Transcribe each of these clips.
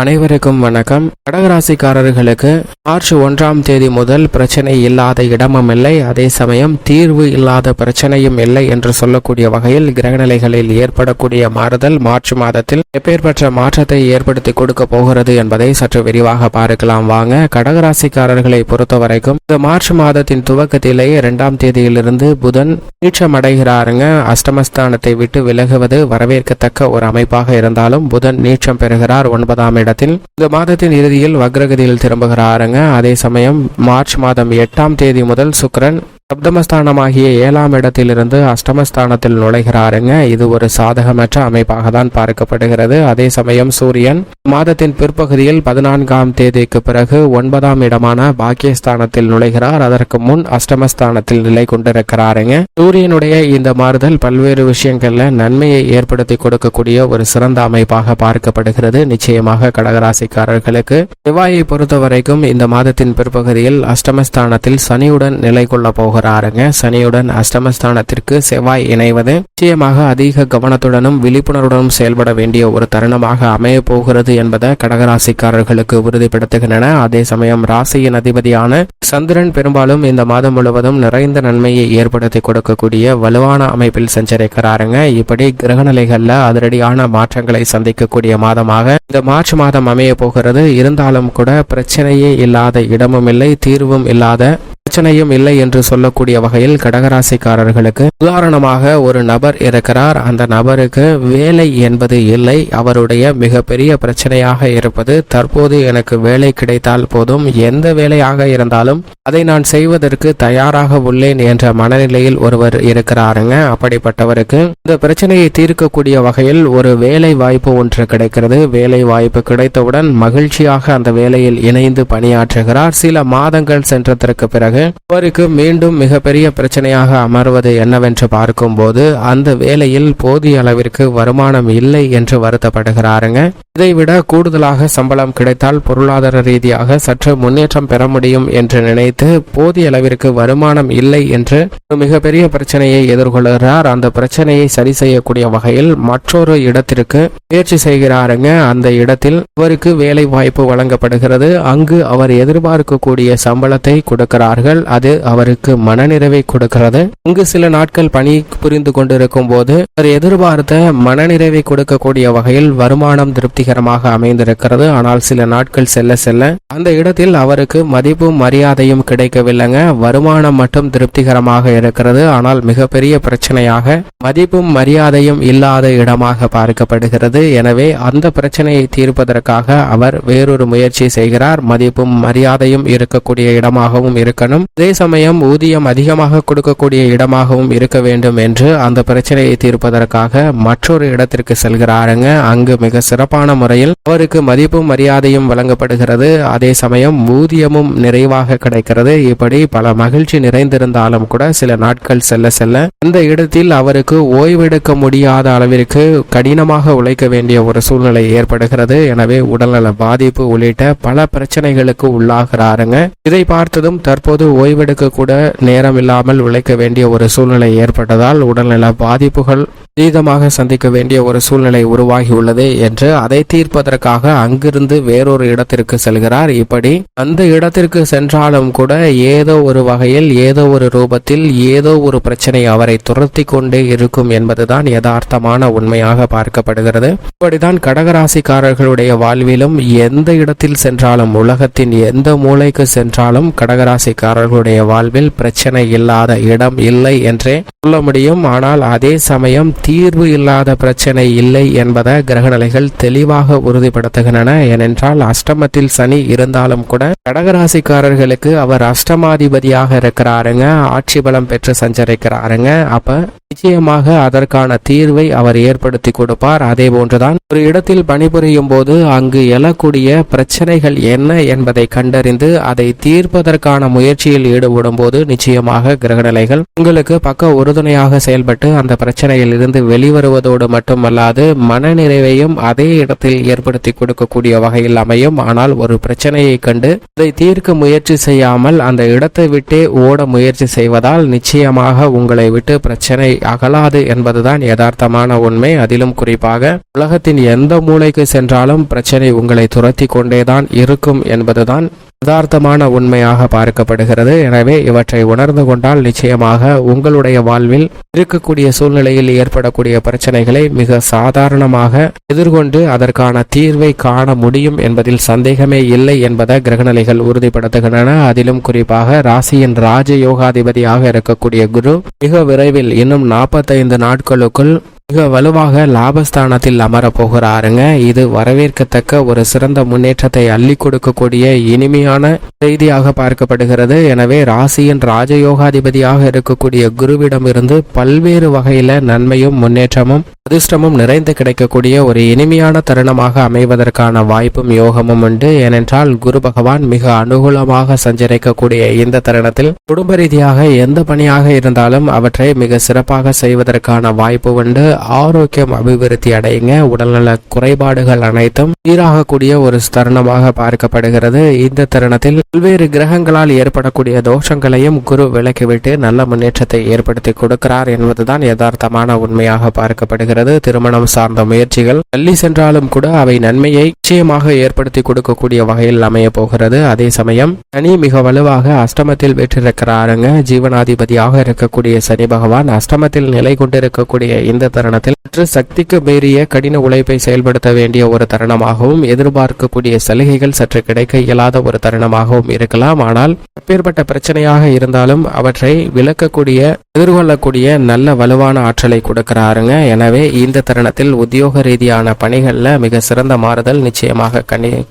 அனைவருக்கும் வணக்கம். கடகராசிக்காரர்களுக்கு மார்ச் 1ஆம் தேதி முதல் பிரச்சனை இல்லாத இடமும் இல்லை, அதே சமயம் தீர்வு இல்லாத பிரச்சனையும் இல்லை என்று சொல்லக்கூடிய வகையில் கிரகநிலைகளில் ஏற்படக்கூடிய மாறுதல் மார்ச் மாதத்தில் எப்பேற்பட்ட மாற்றத்தை ஏற்படுத்தி கொடுக்க போகிறது என்பதை சற்று விரிவாக பார்க்கலாம். வாங்க. கடகராசிக்காரர்களை பொறுத்தவரைக்கும் இந்த மார்ச் மாதத்தின் துவக்கத்திலேயே 2ஆம் தேதியிலிருந்து புதன் நீச்சமடைகிறாருங்க. அஷ்டமஸ்தானத்தை விட்டு விலகுவது வரவேற்கத்தக்க ஒரு அமைப்பாக இருந்தாலும் புதன் நீச்சம் பெறுகிறார் 9ஆம் இடத்தில். இந்த மாதத்தின் இறுதியில் வக்ரகதியில் திரும்புகிறாருங்க. அதே சமயம் மார்ச் மாதம் 8ஆம் தேதி முதல் சுக்கிரன் சப்தமஸ்தானமாகிய 7ஆம் இடத்திலிருந்து அஷ்டமஸ்தானத்தில் நுழைகிறாருங்க. இது ஒரு சாதகமற்ற அமைப்பாக தான் பார்க்கப்படுகிறது. அதே சமயம் சூரியன் மாதத்தின் பிற்பகுதியில் 14ஆம் தேதிக்கு பிறகு 9ஆம் இடமான பாக்கியஸ்தானத்தில் நுழைகிறார். அதற்கு முன் அஷ்டமஸ்தானத்தில் நிலை கொண்டிருக்கிறாருங்க. சூரியனுடைய இந்த மாறுதல் பல்வேறு விஷயங்கள்ல நன்மையை ஏற்படுத்தி கொடுக்கக்கூடிய ஒரு சிறந்த அமைப்பாக பார்க்கப்படுகிறது. நிச்சயமாக கடகராசிக்காரர்களுக்கு செவ்வாயை பொறுத்த வரைக்கும் இந்த மாதத்தின் பிற்பகுதியில் அஷ்டமஸ்தானத்தில் சனியுடன் நிலை கொள்ள போகிறாருங்க. சனியுடன் அஷ்டமஸ்தானத்திற்கு செவ்வாய் இணைவது நிச்சயமாக அதிக கவனத்துடனும் விழிப்புணர்வுடனும் செயல்பட வேண்டிய ஒரு தருணமாக அமைய போகிறது என்பதை கடகராசிக்காரர்களுக்கு உறுதிப்படுத்துகின்றன. அதே சமயம் ராசியின் அதிபதியான சந்திரன் பெரும்பாலும் இந்த மாதம் முழுவதும் நிறைந்த நன்மையை ஏற்படுத்தி கொடுக்கக்கூடிய வலுவான அமைப்பில் சஞ்சரிக்கிறாருங்க. இப்படி கிரகநிலைகள்ல அதிரடியான மாற்றங்களை சந்திக்கக்கூடிய மாதமாக இந்த மார்ச் மாதம் அமைய போகிறது. இருந்தாலும் கூட பிரச்சனையே இல்லாத இடமும் இல்லை, தீர்வும் இல்லாத பிரச்சனையும் இல்லை என்று சொல்லக்கூடிய வகையில் கடகராசிக்காரர்களுக்கு உதாரணமாக ஒரு நபர் இருக்கிறார். அந்த நபருக்கு வேலை என்பது இல்லை. அவருடைய மிகப்பெரிய பிரச்சனையாக இருப்பது தற்போது எனக்கு வேலை கிடைத்தால் போதும், எந்த வேலையாக இருந்தாலும் அதை நான் செய்வதற்கு தயாராக உள்ளேன் என்ற மனநிலையில் ஒருவர் இருக்கிறாருங்க. அப்படிப்பட்டவருக்கு இந்த பிரச்சனையை தீர்க்கக்கூடிய வகையில் ஒரு வேலை வாய்ப்பு ஒன்று கிடைக்கிறது. வேலை வாய்ப்பு கிடைத்தவுடன் மகிழ்ச்சியாக அந்த வேலையில் இணைந்து பணியாற்றுகிறார். சில மாதங்கள் சென்றதற்கு பிறகு அவருக்கு மீண்டும் மிகப்பெரிய பிரச்சனையாக அமர்வது என்னவென்று பார்க்கும்போது அந்த வேலையில் போதிய அளவிற்கு வருமானம் இல்லை என்று வருத்தப்படுகிறாருங்க. இதைவிட கூடுதலாக சம்பளம் கிடைத்தால் பொருளாதார ரீதியாக சற்று முன்னேற்றம் பெற முடியும் என்று நினைத்து போதிய அளவிற்கு வருமானம் இல்லை என்று மிகப்பெரிய பிரச்சனையை எதிர்கொள்கிறார். அந்த பிரச்சனையை சரி செய்யக்கூடிய வகையில் மற்றொரு இடத்திற்கு முயற்சி செய்கிறாருங்க. அந்த இடத்தில் அவருக்கு வேலை வாய்ப்பு வழங்கப்படுகிறது. அங்கு அவர் எதிர்பார்க்கக்கூடிய சம்பளத்தை கொடுக்கிறார்கள். அது அவருக்கு மனநிறைவை கொடுக்கிறது. இங்கு சில நாட்கள் பணி புரிந்து கொண்டிருக்கும் போது அவர் எதிர்பார்த்த மனநிறைவை கொடுக்கக்கூடிய வகையில் வருமானம் திருப்திகரமாக அமைந்திருக்கிறது. ஆனால் சில நாட்கள் செல்ல செல்ல அந்த இடத்தில் அவருக்கு மதிப்பும் மரியாதையும் கிடைக்கவில்லைங்க. வருமானம் மட்டும் திருப்திகரமாக இருக்கிறது, ஆனால் மிகப்பெரிய பிரச்சனையாக மதிப்பும் மரியாதையும் இல்லாத இடமாக பார்க்கப்படுகிறது. எனவே அந்த பிரச்சனையை தீர்ப்பதற்காக அவர் வேறொரு முயற்சி செய்கிறார். மதிப்பும் மரியாதையும் இருக்கக்கூடிய இடமாகவும் இருக்கணும், அதே சமயம் ஊதியம் அதிகமாக கொடுக்கக்கூடிய இடமாகவும் இருக்க வேண்டும் என்று அந்த பிரச்சனையை தீர்ப்பதற்காக மற்றொரு இடத்திற்கு செல்கிறாருங்க. அங்கு மிக சிறப்பான முறையில் அவருக்கு மதிப்பும் மரியாதையும் வழங்கப்படுகிறது. அதே சமயம் ஊதியமும் நிறைவாக கிடைக்கிறது. இப்படி பல மகிழ்ச்சி நிறைந்திருந்தாலும் கூட சில நாட்கள் செல்ல செல்ல அந்த இடத்தில் அவருக்கு ஓய்வெடுக்க முடியாத அளவிற்கு கடினமாக உழைக்க வேண்டிய ஒரு சூழ்நிலை ஏற்படுகிறது. எனவே உடல்நல பாதிப்பு உள்ளிட்ட பல பிரச்சனைகளுக்கு உள்ளாகிறாருங்க. இதை பார்த்ததும் தற்போது ஓய்வெடுக்க கூட நேரம் இல்லாமல் உழைக்க வேண்டிய ஒரு சூழ்நிலை ஏற்பட்டதால் உடல்நல பாதிப்புகள் அதீதமாக சந்திக்க வேண்டிய ஒரு சூழ்நிலை உருவாகியுள்ளது என்று அதை தீர்ப்பதற்காக அங்கிருந்து வேறொரு இடத்திற்கு செல்கிறார். இப்படி அந்த இடத்திற்கு சென்றாலும் கூட ஏதோ ஒரு வகையில் ஏதோ ஒரு ரூபத்தில் ஏதோ ஒரு பிரச்சனை அவரை துரத்தி கொண்டே இருக்கும் என்பதுதான் யதார்த்தமான உண்மையாக பார்க்கப்படுகிறது. இப்படிதான் கடகராசிக்காரர்களுடைய வாழ்விலும் எந்த இடத்தில் சென்றாலும், உலகத்தின் எந்த மூலைக்கு சென்றாலும் கடகராசிக்காரர்களுடைய வாழ்வில் பிரச்சனை இல்லாத இடம் இல்லை என்றே சொல்ல முடியும். ஆனால் அதே சமயம் தீர்வு இல்லாத பிரச்சனை இல்லை என்பதை கிரகநிலைகள் தெளிவாக உறுதிப்படுத்துகின்றன. ஏனென்றால் அஷ்டமத்தில் சனி இருந்தாலும் கூட கடகராசிக்காரர்களுக்கு அவர் அஷ்டமாதிபதியாக இருக்கிறாருங்க, ஆட்சி பலம் பெற்று சஞ்சரிக்கிறாருங்க. அப்ப நிச்சயமாக அதற்கான தீர்வை அவர் ஏற்படுத்தி கொடுப்பார். அதே போன்றுதான் ஒரு இடத்தில் பணிபுரியும் போது அங்கு எழக்கூடிய பிரச்சனைகள் என்ன என்பதை கண்டறிந்து அதை தீர்ப்பதற்கான முயற்சியில் ஈடுபடும் போது நிச்சயமாக கிரகநிலைகள் உங்களுக்கு பக்க உறுதுணையாக செயல்பட்டு அந்த பிரச்சனையில் இருந்து வெளிவருவதோடு மட்டுமல்லாது மனநிறைவையும் அதே இடத்தில் ஏற்படுத்தி கொடுக்கக்கூடிய வகையில் அமையும். ஆனால் ஒரு பிரச்சனையை கண்டு அதை தீர்க்க முயற்சி செய்யாமல் அந்த இடத்தை விட்டே ஓட முயற்சி செய்வதால் நிச்சயமாக உங்களை விட்டு பிரச்சனை அகலாது என்பதுதான் யதார்த்தமான உண்மை. அதிலும் குறிப்பாக உலகத்தின் எந்த மூலைக்கு சென்றாலும் பிரச்சனை உங்களை துரத்தி கொண்டேதான் இருக்கும் என்பதுதான் யதார்த்தமான உண்மையாக பார்க்கப்படுகிறது. எனவே இவற்றை உணர்ந்து கொண்டால் நிச்சயமாக உங்களுடைய வாழ்வில் இருக்கக்கூடிய சூழ்நிலையில் ஏற்படக்கூடிய பிரச்சனைகளை மிக சாதாரணமாக எதிர்கொண்டு அதற்கான தீர்வை காண முடியும் என்பதில் சந்தேகமே இல்லை என்பதை கிரகநிலைகள் உறுதிப்படுத்துகின்றன. அதிலும் குறிப்பாக ராசியின் ராஜயோகாதிபதியாக இருக்கக்கூடிய குரு மிக விரைவில் இன்னும் 45 நாட்களுக்குள் மிக வலுவாக லாபஸ்தானத்தில் அமரப்போகிறாருங்க. இது வரவேற்கத்தக்க ஒரு சிறந்த முன்னேற்றத்தை அள்ளி கொடுக்கக்கூடிய இனிமையான செய்தியாக பார்க்கப்படுகிறது. எனவே ராசியின் ராஜயோகாதிபதியாக இருக்கக்கூடிய குருவிடம் இருந்து பல்வேறு வகையில நன்மையும் முன்னேற்றமும் அதிர்ஷ்டமும் நிறைந்து கிடைக்கக்கூடிய ஒரு இனிமையான தருணமாக அமைவதற்கான வாய்ப்பும் யோகமும் உண்டு. ஏனென்றால் குரு பகவான் மிக அனுகூலமாக சஞ்சரிக்கக்கூடிய இந்த தருணத்தில் குடும்ப ரீதியாக எந்த பணியாக இருந்தாலும் அவற்றை மிக சிறப்பாக செய்வதற்கான வாய்ப்பு உண்டு. ஆரோக்கியம் அபிவிருத்தி அடையுங்க. உடல்நல குறைபாடுகள் அனைத்தும் சீராகக்கூடிய ஒரு தருணமாக பார்க்கப்படுகிறது. இந்த தருணத்தில் பல்வேறு கிரகங்களால் ஏற்படக்கூடிய தோஷங்களையும் குரு விலக்கிவிட்டு நல்ல முன்னேற்றத்தை ஏற்படுத்தி கொடுக்கிறார் என்பதுதான் யதார்த்தமான உண்மையாக பார்க்கப்படுகிறது. திருமணம் சார்ந்த முயற்சிகள் தள்ளி சென்றாலும் கூட அவை நன்மையை நிச்சயமாக ஏற்படுத்தி கொடுக்கக்கூடிய வகையில் அமைய போகிறது. அதே சமயம் சனி மிக வலுவாக அஷ்டமத்தில் வெற்றிருக்கிறாருங்க. ஜீவனாதிபதியாக இருக்கக்கூடிய சனி பகவான் அஷ்டமத்தில் நிலை கொண்டிருக்கக்கூடிய இந்த தருணத்தில் சற்று சக்திக்கு மீறிய கடின உழைப்பை செயல்படுத்த வேண்டிய ஒரு தருணமாகவும் எதிர்பார்க்கக்கூடிய சலுகைகள் சற்று கிடைக்க இயலாத ஒரு தருணமாகவும் இருக்கலாம். ஆனால் எப்பேற்பட்ட பிரச்சனையாக இருந்தாலும் அவற்றை விளக்கக்கூடிய எதிர்கொள்ளக்கூடிய நல்ல வலுவான ஆற்றலை கொடுக்கிறாருங்க. எனவே இந்த தருணத்தில் உத்தியோக ரீதியான பணிகள்ல மிக சிறந்த மாறுதல் நிச்சயமாக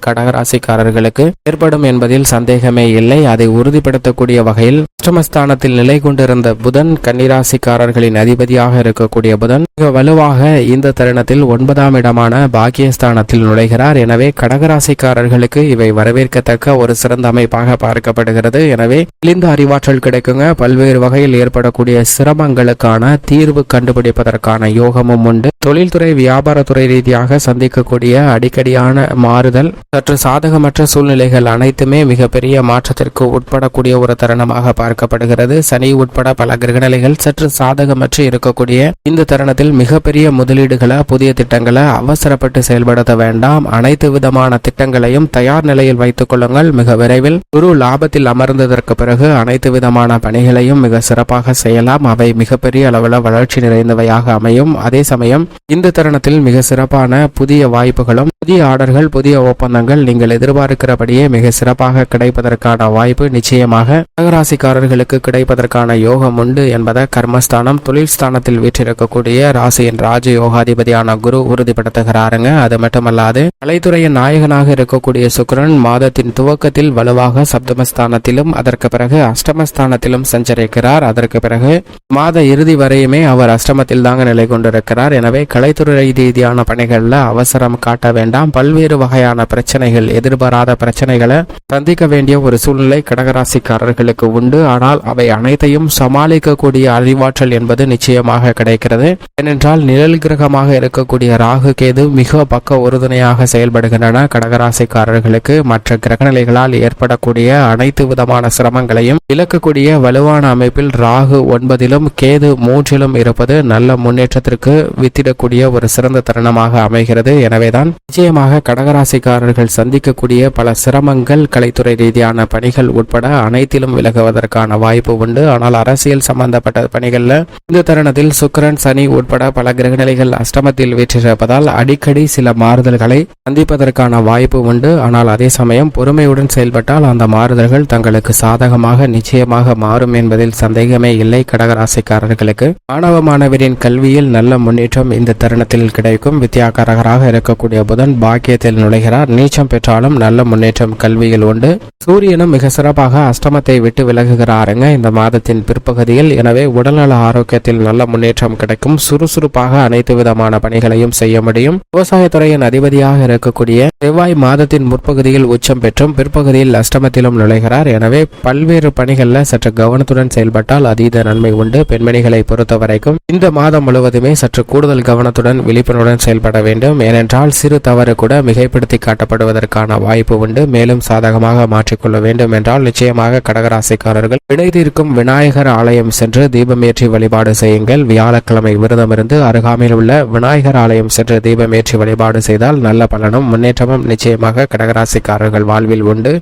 கடகராசிக்காரர்களுக்கு ஏற்படும் என்பதில் சந்தேகமே இல்லை. அதை உறுதிப்படுத்தக்கூடிய வகையில் அஷ்டமஸ்தானத்தில் நிலை கொண்டிருந்த புதன், கன்னிராசிக்காரர்களின் அதிபதியாக இருக்கக்கூடிய புதன் மிக வலுவாக இந்த தருணத்தில் 9ஆம் இடமான பாக்கியஸ்தானத்தில் நுழைகிறார். எனவே கடகராசிக்காரர்களுக்கு இவை வரவேற்கத்தக்க ஒரு சிறந்த அமைப்பாக பார்க்கப்படுகிறது. எனவே இந்த அறிவாற்றல் கிடைக்குங்க. பல்வேறு வகையில் ஏற்படக்கூடிய சிரமங்களுக்கான தீர்வு கண்டுபிடிப்பதற்கான யோகமும் உண்டு. தொழில்துறை வியாபாரத்துறை ரீதியாக சந்திக்கக்கூடிய அடிக்கடியான மாறுதல், சற்று சாதகமற்ற சூழ்நிலைகள் அனைத்துமே மிகப்பெரிய மாற்றத்திற்கு உட்படக்கூடிய ஒரு தருணமாக பார்க்கப்படுகிறது. சனி உட்பட பல கிரகநிலைகள் சற்று சாதகமற்று இருக்கக்கூடிய இந்த தருணத்தில் மிகப்பெரிய முதலீடுகளை, புதிய திட்டங்களை அவசரப்பட்டு செயல்படுத்த வேண்டாம். அனைத்து விதமான திட்டங்களையும் தயார் நிலையில் வைத்துக் கொள்ளுங்கள். மிக விரைவில் குரு லாபத்தில் அமர்ந்ததற்கு பிறகு அனைத்து விதமான பணிகளையும் மிக சிறப்பாக செய்யலாம். அவை மிகப்பெரிய அளவில் வளர்ச்சி நிறைந்தவையாக அமையும். அதே சமயம் இந்த தருணத்தில் மிக சிறப்பான புதிய வாய்ப்புகளும், புதிய ஆர்டர்கள், புதிய ஒப்பந்தங்கள் நீங்கள் எதிர்பார்க்கிறபடியே மிக சிறப்பாக கிடைப்பதற்கான வாய்ப்பு நிச்சயமாக கடகராசிக்காரர்களுக்கு கிடைப்பதற்கான யோகம் உண்டு என்பதை கர்மஸ்தானம், தொழில் ஸ்தானத்தில் வீற்றிருக்கக்கூடிய ராசியின் ராஜயோகாதிபதியான குரு உறுதிப்படுத்துகிறாருங்க. அது மட்டுமல்லாது கலைத்துறையின் நாயகனாக இருக்கக்கூடிய சுக்கிரன் மாதத்தின் துவக்கத்தில் வலுவாக சப்தமஸ்தானத்திலும் அதற்கு பிறகு அஷ்டமஸ்தானத்திலும் சஞ்சரிக்கிறார். அதற்கு பிறகு மாத இறுதி வரையுமே அவர் அஷ்டமத்தில் தாங்க நிலை கொண்டிருக்கிறார். எனவே கலைத்துறை ரீதியான பணிகள்ல அவசரம் காட்ட வேண்டாம். பல்வேறு வகையான பிரச்சனைகள், எதிர்பாராத பிரச்சனைகளை சந்திக்க வேண்டிய ஒரு சூழ்நிலை கடகராசிக்காரர்களுக்கு உண்டு. ஆனால் அவை அனைத்தையும் சமாளிக்கக்கூடிய அறிவாற்றல் என்பது நிச்சயமாக கிடைக்கிறது. ஏனென்றால் நிழல் கிரகமாக இருக்கக்கூடிய ராகு, கேது மிக பக்க உறுதுணையாக செயல்படுகின்றன. கடகராசிக்காரர்களுக்கு மற்ற கிரகநிலைகளால் ஏற்படக்கூடிய அனைத்து விதமான சிரமங்களையும் விளக்கக்கூடிய வலுவான அமைப்பில் ராகு 9லும் கேது 3லும் இருப்பது நல்ல முன்னேற்றத்திற்கு வித்திடக்கூடிய ஒரு சிறந்த தருணமாக அமைகிறது. எனவேதான் நிச்சயமாக கடகராசிக்காரர்கள் சந்திக்கக்கூடிய பல சிரமங்கள், கலைத்துறை ரீதியான பணிகள் உட்பட அனைத்திலும் விலகுவதற்கான வாய்ப்பு உண்டு. ஆனால் அரசியல் சம்பந்தப்பட்ட பணிகள்ல இந்த தருணத்தில் சுக்கிரன், சனி உட்பட பல கிரகநிலைகள் அஷ்டமத்தில் வீற்றிருப்பதால் அடிக்கடி சில மாறுதல்களை சந்திப்பதற்கான வாய்ப்பு உண்டு. ஆனால் அதே சமயம் பொறுமையுடன் செயல்பட்டால் அந்த மாறுதல்கள் தங்களுக்கு சாதகமாக நிச்சயமாக மாறும் என்பதில் சந்தேகமே இல்லை. கடகராசிக்காரர்களுக்கு மாணவ மாணவரின் கல்வியில் நல்ல முன்னேற்றம் இந்த தருணத்தில் கிடைக்கும். வித்யாகாரகராக இருக்கக்கூடிய புதன் பாக்கியத்தில் நுழைகிறார். நீச்சம் பெற்றாலும் நல்ல முன்னேற்றம் கல்வியில் உண்டு. சூரியனும் மிக சிறப்பாக அஷ்டமத்தை விட்டு விலகுகிறாருங்க இந்த மாதத்தின் பிற்பகுதியில். எனவே உடல்நல ஆரோக்கியத்தில் நல்ல முன்னேற்றம் கிடைக்கும். சுறுசுறுப்பாக அனைத்து விதமான பணிகளையும் செய்ய முடியும். விவசாயத்துறையின் அதிபதியாக இருக்கக்கூடிய செவ்வாய் மாதத்தின் முற்பகுதியில் உச்சம் பெற்றும் பிற்பகுதியில் அஷ்டமத்திலும் நுழைகிறார். எனவே பல்வேறு பணிகளில் சற்று கவனத்துடன் செயல்பட்டால் அதீத நன்மை உண்டு. பெண்மணிகளை பொறுத்த வரைக்கும் இந்த மாதம் முழுவதுமே சற்று கூடுதல் கவனத்துடன் விழிப்புணர்வுடன் செயல்பட வேண்டும். ஏனென்றால் சிறு தவறு கூட மிகைப்படுத்தி காட்டப்படுவதற்கான வாய்ப்பு உண்டு. மேலும் சாதகமாக மாற்றிக்கொள்ள வேண்டும் என்றால் நிச்சயமாக கடகராசிக்காரர்கள் வினை தீர்க்கும் விநாயகர் ஆலயம் சென்று தீபமேற்றி வழிபாடு செய்யுங்கள். வியாழக்கிழமை விரதமிருந்து அருகாமையில் உள்ள விநாயகர் ஆலயம் சென்று தீபமேற்றி வழிபாடு செய்தால் நல்ல பலனும் முன்னேற்றமும் நிச்சயமாக கடகராசிக்காரர்கள் வாழ்வில் உண்டு.